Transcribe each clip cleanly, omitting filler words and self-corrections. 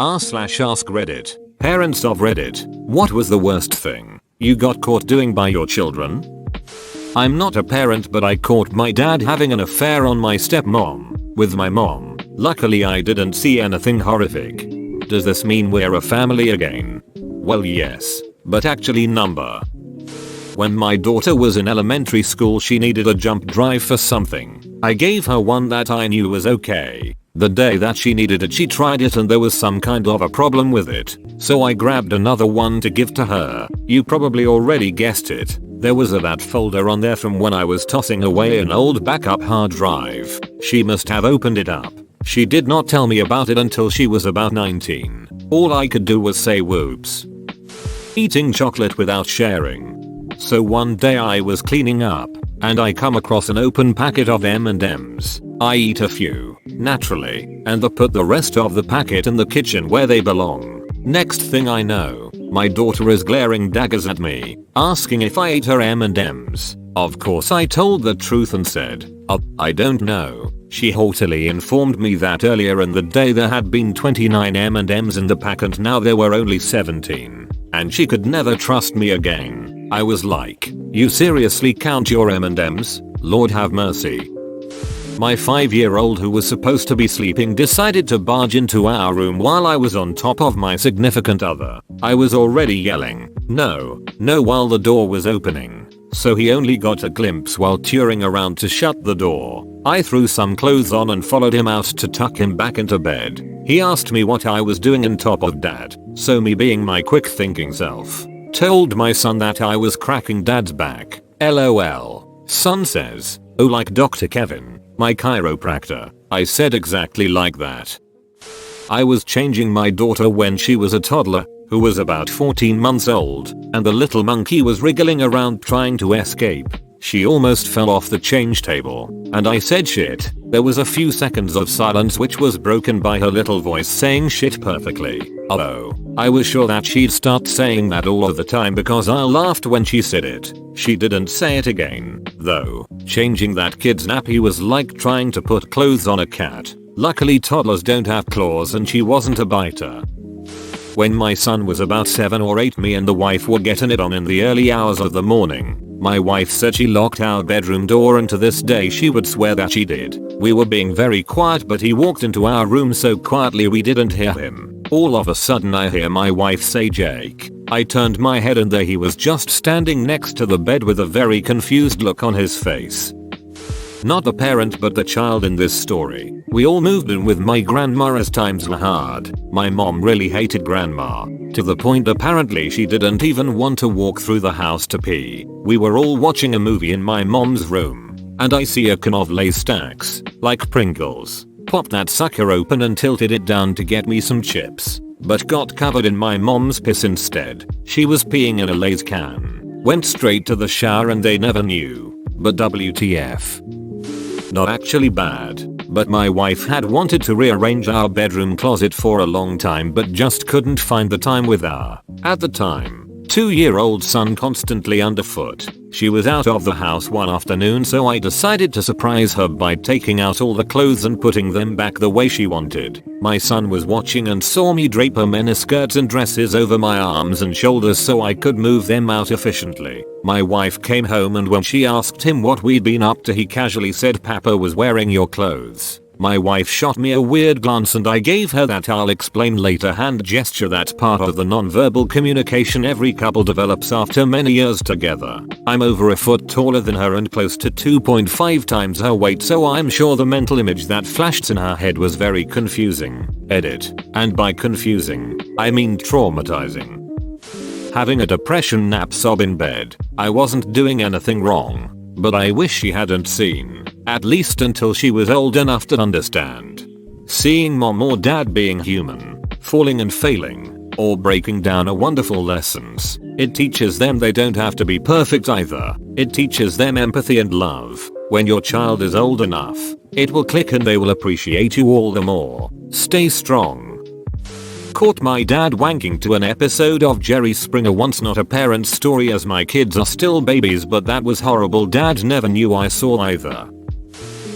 r/AskReddit. Parents of Reddit, what was the worst thing you got caught doing by your children? I'm not a parent, but I caught my dad having an affair on my stepmom with my mom. Luckily I didn't see anything horrific. Does this mean we're a family again? Well, yes, but actually number. When my daughter was in elementary school, she needed a jump drive for something. I gave her one that I knew was okay. The day that she needed it, she tried it and there was some kind of a problem with it. So I grabbed another one to give to her. You probably already guessed it. There was that folder on there from when I was tossing away an old backup hard drive. She must have opened it up. She did not tell me about it until she was about 19. All I could do was say whoops. Eating chocolate without sharing. So one day I was cleaning up and I come across an open packet of M&Ms. I eat a few, naturally, and put the rest of the packet in the kitchen where they belong. Next thing I know, my daughter is glaring daggers at me, asking if I ate her M&Ms. Of course I told the truth and said, I don't know. She haughtily informed me that earlier in the day there had been 29 M&Ms in the pack and now there were only 17. And she could never trust me again. I was like, you seriously count your M&Ms? Lord have mercy. My 5-year-old, who was supposed to be sleeping, decided to barge into our room while I was on top of my significant other. I was already yelling, no, while the door was opening. So he only got a glimpse while touring around to shut the door. I threw some clothes on and followed him out to tuck him back into bed. He asked me what I was doing on top of dad. So me, being my quick thinking self, told my son that I was cracking dad's back. LOL. Son says, oh, like Dr. Kevin, my chiropractor. I said exactly like that. I was changing my daughter when she was a toddler, who was about 14 months old, and the little monkey was wriggling around trying to escape. She almost fell off the change table, and I said shit. There was a few seconds of silence which was broken by her little voice saying shit perfectly. Oh, I was sure that she'd start saying that all of the time because I laughed when she said it. She didn't say it again, though. Changing that kid's nappy was like trying to put clothes on a cat. Luckily toddlers don't have claws and she wasn't a biter. When my son was about 7 or 8, me and the wife were getting it on in the early hours of the morning. My wife said she locked our bedroom door, and to this day she would swear that she did. We were being very quiet, but he walked into our room so quietly we didn't hear him. All of a sudden I hear my wife say Jake. I turned my head and there he was, just standing next to the bed with a very confused look on his face. Not the parent but the child in this story. We all moved in with my grandma as times were hard. My mom really hated grandma, to the point apparently she didn't even want to walk through the house to pee. We were all watching a movie in my mom's room, and I see a can of Lay's stacks, like Pringles. Popped that sucker open and tilted it down to get me some chips, but got covered in my mom's piss instead. She was peeing in a Lay's can. Went straight to the shower and they never knew. But WTF. Not actually bad, but my wife had wanted to rearrange our bedroom closet for a long time but just couldn't find the time with our, at the time, 2-year-old son constantly underfoot. She was out of the house one afternoon, so I decided to surprise her by taking out all the clothes and putting them back the way she wanted. My son was watching and saw me drape her miniskirts and dresses over my arms and shoulders so I could move them out efficiently. My wife came home and when she asked him what we'd been up to, he casually said, "Papa was wearing your clothes." My wife shot me a weird glance and I gave her that "I'll explain later" hand gesture. That's part of the non-verbal communication every couple develops after many years together. I'm over a foot taller than her and close to 2.5 times her weight, so I'm sure the mental image that flashed in her head was very confusing. Edit. And by confusing, I mean traumatizing. Having a depression nap sob in bed. I wasn't doing anything wrong, but I wish she hadn't seen, at least until she was old enough to understand. Seeing mom or dad being human, falling and failing, or breaking down are wonderful lessons. It teaches them they don't have to be perfect either. It teaches them empathy and love. When your child is old enough, it will click and they will appreciate you all the more. Stay strong. Caught my dad wanking to an episode of Jerry Springer once. Not a parent story as my kids are still babies, but that was horrible. Dad never knew I saw either.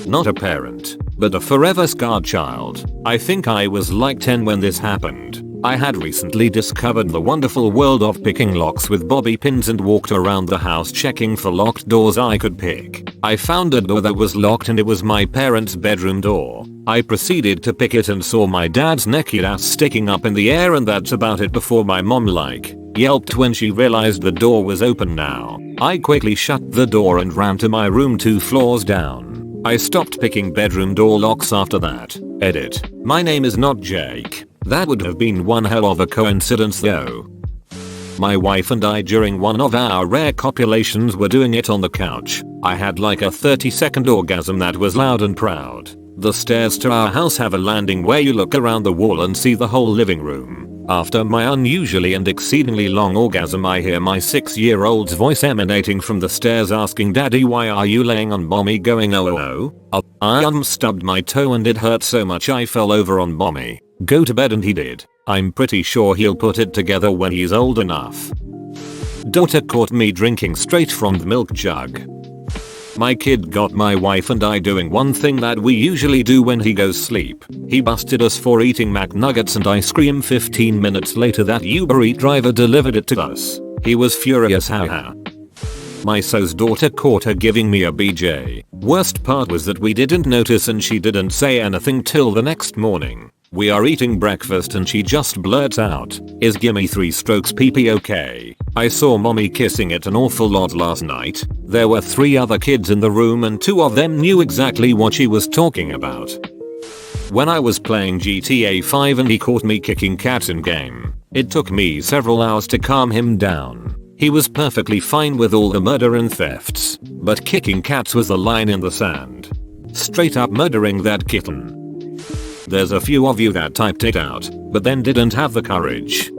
Not a parent, but a forever scarred child. I think I was like 10 when this happened. I had recently discovered the wonderful world of picking locks with bobby pins and walked around the house checking for locked doors I could pick. I found a door that was locked and it was my parents' bedroom door. I proceeded to pick it and saw my dad's naked ass sticking up in the air, and that's about it before my mom yelped when she realized the door was open now. I quickly shut the door and ran to my room 2 floors down. I stopped picking bedroom door locks after that. Edit. My name is not Jake. That would have been one hell of a coincidence though. My wife and I during one of our rare copulations were doing it on the couch. I had like a 30-second orgasm that was loud and proud. The stairs to our house have a landing where you look around the wall and see the whole living room. After my unusually and exceedingly long orgasm, I hear my 6-year-old's voice emanating from the stairs asking, "Daddy, why are you laying on mommy?" Going, "Oh. I stubbed my toe and it hurt so much I fell over on mommy. Go to bed," and he did. I'm pretty sure he'll put it together when he's old enough. Daughter caught me drinking straight from the milk jug. My kid got my wife and I doing one thing that we usually do when he goes sleep. He busted us for eating McNuggets and ice cream 15 minutes later that Uber Eats driver delivered it to us. He was furious, haha. My so's daughter caught her giving me a BJ. Worst part was that we didn't notice and she didn't say anything till the next morning. We are eating breakfast and she just blurts out, "Is gimme 3 strokes PP okay?" I saw mommy kissing it an awful lot last night. There were 3 other kids in the room and 2 of them knew exactly what she was talking about. When I was playing GTA 5 and he caught me kicking cats in game, it took me several hours to calm him down. He was perfectly fine with all the murder and thefts, but kicking cats was the line in the sand. Straight up murdering that kitten. There's a few of you that typed it out, but then didn't have the courage.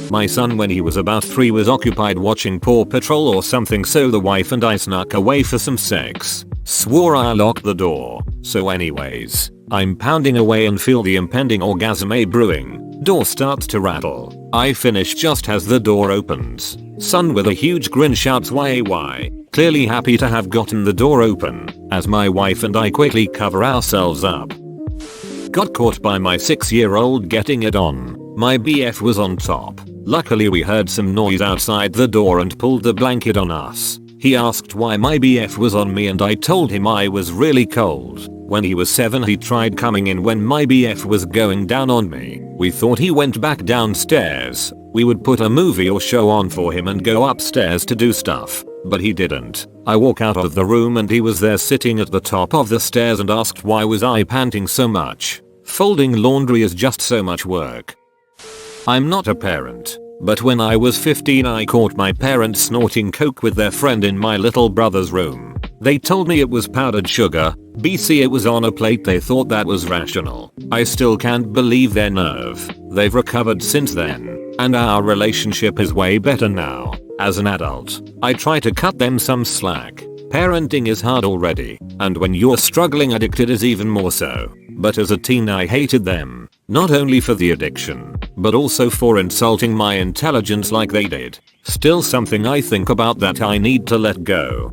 My son when he was about 3 was occupied watching Paw Patrol or something, so the wife and I snuck away for some sex. Swore I locked the door. So anyways, I'm pounding away and feel the impending orgasm brewing. Door starts to rattle. I finish just as the door opens. Son with a huge grin shouts, "Why?" Clearly happy to have gotten the door open, as my wife and I quickly cover ourselves up. Got caught by my 6-year-old getting it on. My BF was on top. Luckily we heard some noise outside the door and pulled the blanket on us. He asked why my BF was on me and I told him I was really cold. When he was 7 he tried coming in when my BF was going down on me. We thought he went back downstairs. We would put a movie or show on for him and go upstairs to do stuff. But he didn't. I walk out of the room and he was there sitting at the top of the stairs and asked why was I panting so much. Folding laundry is just so much work. I'm not a parent, but when I was 15 I caught my parents snorting coke with their friend in my little brother's room. They told me it was powdered sugar. BC it was on a plate. They thought that was rational. I still can't believe their nerve. They've recovered since then, and our relationship is way better now. As an adult, I try to cut them some slack. Parenting is hard already, and when you're struggling addicted is even more so. But as a teen I hated them, not only for the addiction, but also for insulting my intelligence like they did. Still something I think about that I need to let go.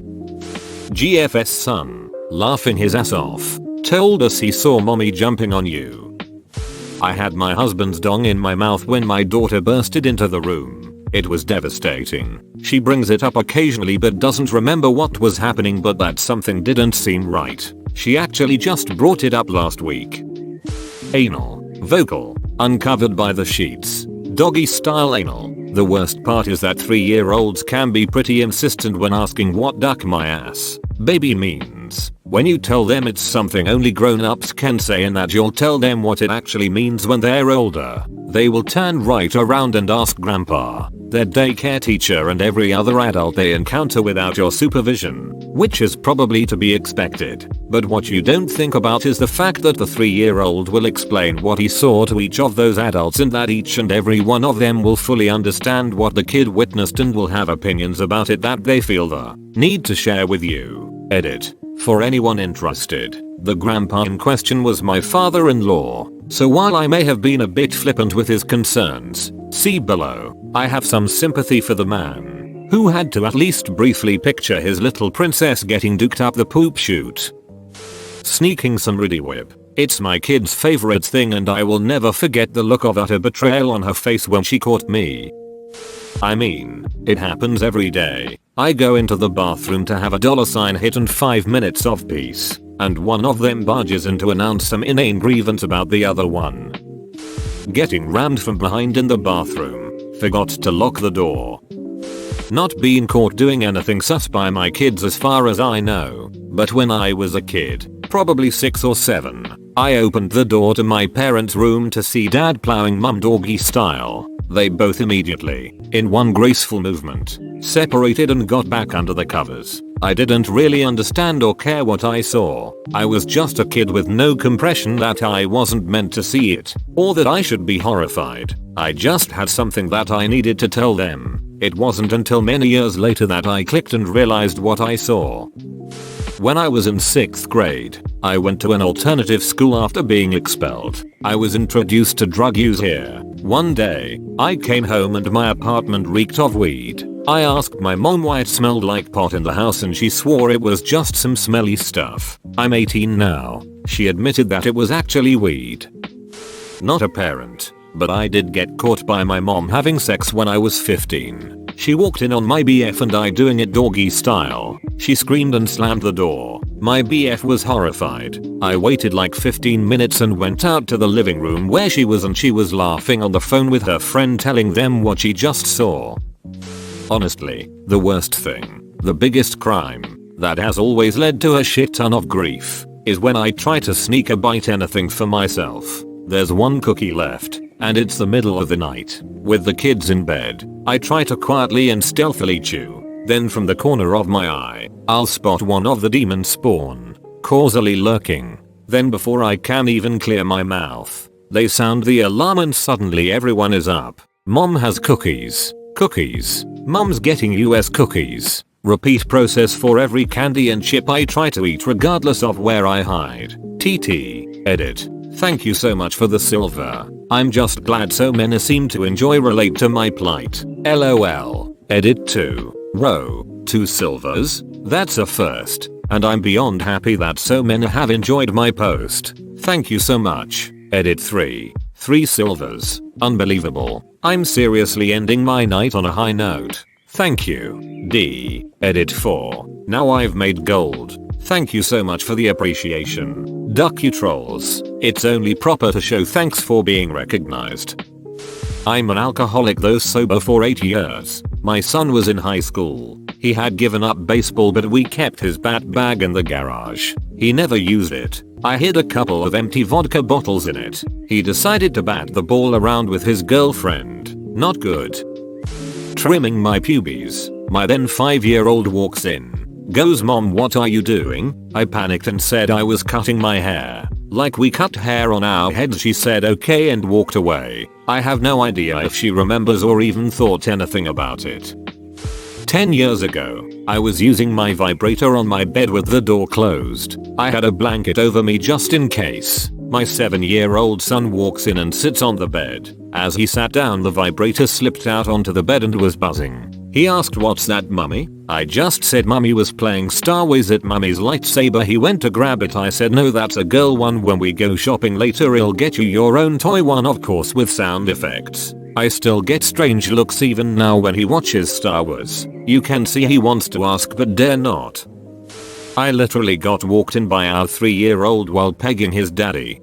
GF's son, laughing his ass off, told us he saw mommy jumping on you. I had my husband's dong in my mouth when my daughter bursted into the room. It was devastating. She brings it up occasionally but doesn't remember what was happening, but that something didn't seem right. She actually just brought it up last week. Anal, vocal, uncovered by the sheets, doggy style anal. The worst part is that 3-year-olds can be pretty insistent when asking what duck my ass baby means. When you tell them it's something only grown-ups can say and that you'll tell them what it actually means when they're older, they will turn right around and ask grandpa, their daycare teacher and every other adult they encounter without your supervision, which is probably to be expected. But what you don't think about is the fact that the 3-year-old will explain what he saw to each of those adults and that each and every one of them will fully understand what the kid witnessed and will have opinions about it that they feel the need to share with you. Edit. For anyone interested, the grandpa in question was my father-in-law, so while I may have been a bit flippant with his concerns, see below, I have some sympathy for the man who had to at least briefly picture his little princess getting duked up the poop chute. Sneaking some Reddy whip. It's my kid's favorite thing and I will never forget the look of utter betrayal on her face when she caught me. I mean, it happens every day. I go into the bathroom to have a $ hit and 5 minutes of peace, and one of them barges in to announce some inane grievance about the other one. Getting rammed from behind in the bathroom. Forgot to lock the door. Not being caught doing anything sus by my kids as far as I know, but when I was a kid, probably 6 or 7, I opened the door to my parents' room to see dad plowing mum doggy style. They both immediately, in one graceful movement, separated and got back under the covers. I didn't really understand or care what I saw. I was just a kid with no compression that I wasn't meant to see it, or that I should be horrified. I just had something that I needed to tell them. It wasn't until many years later that I clicked and realized what I saw. When I was in 6th grade, I went to an alternative school after being expelled. I was introduced to drug use here. One day, I came home and my apartment reeked of weed. I asked my mom why it smelled like pot in the house and she swore it was just some smelly stuff. I'm 18 now. She admitted that it was actually weed. Not a parent, but I did get caught by my mom having sex when I was 15. She walked in on my BF and I doing it doggy style. She screamed and slammed the door. My BF was horrified. I waited like 15 minutes and went out to the living room where she was and she was laughing on the phone with her friend telling them what she just saw. Honestly, the worst thing, the biggest crime, that has always led to a shit ton of grief, is when I try to sneak a bite anything for myself. There's one cookie left, and it's the middle of the night. With the kids in bed, I try to quietly and stealthily chew. Then from the corner of my eye, I'll spot one of the demons spawn, causally lurking. Then before I can even clear my mouth, they sound the alarm and suddenly everyone is up. Mom has cookies. Cookies. Mom's getting US cookies. Repeat process for every candy and chip I try to eat regardless of where I hide. TT. Edit. Thank you so much for the silver. I'm just glad so many seem to relate to my plight. LOL. Edit 2. Row. 2 silvers? That's a first. And I'm beyond happy that so many have enjoyed my post. Thank you so much. Edit 3. 3 silvers. Unbelievable. I'm seriously ending my night on a high note. Thank you. D. Edit 4. Now I've made gold. Thank you so much for the appreciation. Duck you trolls. It's only proper to show thanks for being recognized. I'm an alcoholic though sober for 8 years. My son was in high school. He had given up baseball but we kept his bat bag in the garage. He never used it. I hid a couple of empty vodka bottles in it. He decided to bat the ball around with his girlfriend. Not good. Trimming my pubes. My then 5-year-old walks in. Goes, "Mom, what are you doing?" I panicked and said I was cutting my hair. "Like we cut hair on our heads," she said okay and walked away. I have no idea if she remembers or even thought anything about it. 10 years ago, I was using my vibrator on my bed with the door closed. I had a blanket over me just in case. My 7-year-old son walks in and sits on the bed. As he sat down, the vibrator slipped out onto the bed and was buzzing. He asked, "What's that, Mummy?" I just said Mummy was playing Star Wars at Mummy's lightsaber. He went to grab it. I said, "No, that's a girl one. When we go shopping later, I'll get you your own toy one, of course with sound effects." I still get strange looks even now when he watches Star Wars. You can see he wants to ask but dare not. I literally got walked in by our 3-year-old while pegging his daddy.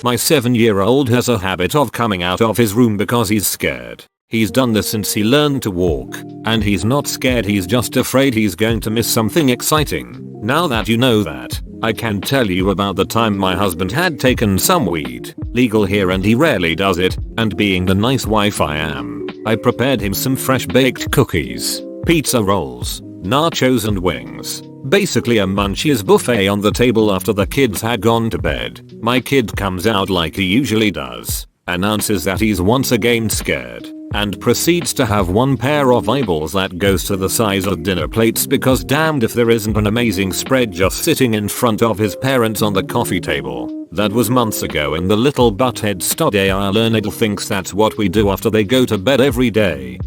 My 7-year-old has a habit of coming out of his room because he's scared. He's done this since he learned to walk, and he's not scared, he's just afraid he's going to miss something exciting. Now that you know that, I can tell you about the time my husband had taken some weed, legal here and he rarely does it, and being the nice wife I am, I prepared him some fresh baked cookies, pizza rolls, nachos and wings. Basically a munchies buffet on the table after the kids had gone to bed. My kid comes out like he usually does, announces that he's once again scared, and proceeds to have one pair of eyeballs that goes to the size of dinner plates because damned if there isn't an amazing spread just sitting in front of his parents on the coffee table. That was months ago and the little butthead stud AR learner thinks that's what we do after they go to bed every day.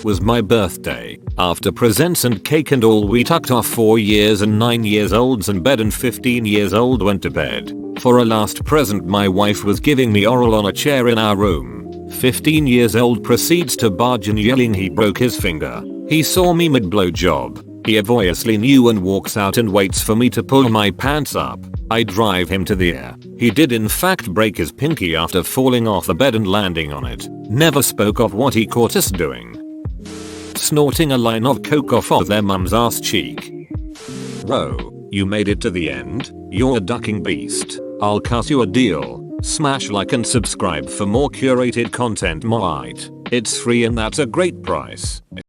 Was my birthday. After presents and cake and all, we tucked off 4 years and 9 years olds in bed, and 15 years old went to bed. For a last present, my wife was giving me oral on a chair in our room. 15 years old proceeds to barge in yelling he broke his finger. He saw me mid blowjob. He obviously knew and walks out and waits for me to pull my pants up. I drive him to the air. He did in fact break his pinky after falling off the bed and landing on it. Never spoke of what he caught us doing. Snorting a line of coke off of their mum's ass cheek. Bro, you made it to the end? You're a ducking beast. I'll cut you a deal. Smash like and subscribe for more curated content. It's free and that's a great price.